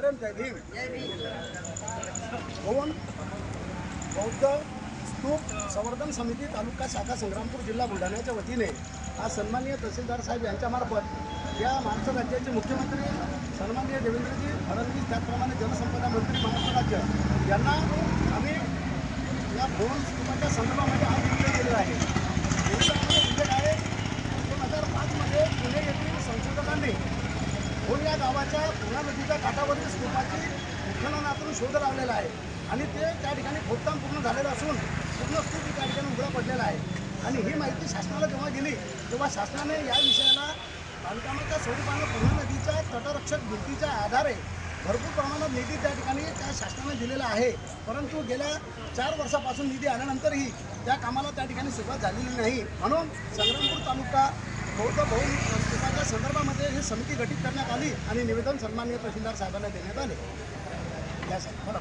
तोपर्यंत जय भीम। बौद्ध स्तूप संवर्धन समिती तालुका शाखा संग्रामपूर जिल्हा बुलढाण्याच्या वतीने आज सन्माननीय तहसीलदार साहेब यांच्यामार्फत या महाराष्ट्र राज्याचे मुख्यमंत्री सन्माननीय देवेंद्रजी फडणवीस, त्याचप्रमाणे जलसंपदा मंत्री महाराष्ट्र राज्य यांना आम्ही या भवन स्तूपाच्या संदर्भामध्ये आज उल्लेख केलेला आहे। देशामध्ये उल्लेख आहे 2005 पुणे येथील संशोधकांनी भोन या गावाच्या पूर्णा नदीच्या काठावरील स्तूपाची उत्खननातून शोध लावलेला आहे आणि ते त्या ठिकाणी खोदकाम पूर्ण झालेलं असून पूर्ण स्तूप त्या ठिकाणी उघडा पडलेला आहे। आणि ही माहिती शासनाला जेव्हा गेली तेव्हा शासनाने या विषयाला बांधकामाच्या स्वरूपानं पूर्णा नदीच्या तटरक्षक भिंतीच्या आधारे भरपूर प्रमाणात निधी त्या ठिकाणी त्या शासनाने दिलेला आहे, परंतु गेल्या 4 वर्षापासून निधी आल्यानंतरही त्या कामाला त्या ठिकाणी सुरुवात झालेली नाही। म्हणून संग्रामपूर तालुका बौद्ध भवन स्तूपाच्या संदर्भामध्ये ही समिती गठीत करण्यात आली आणि निवेदन सन्माननीय तहसीलदार साहेबांना देण्यात आले। या साहेब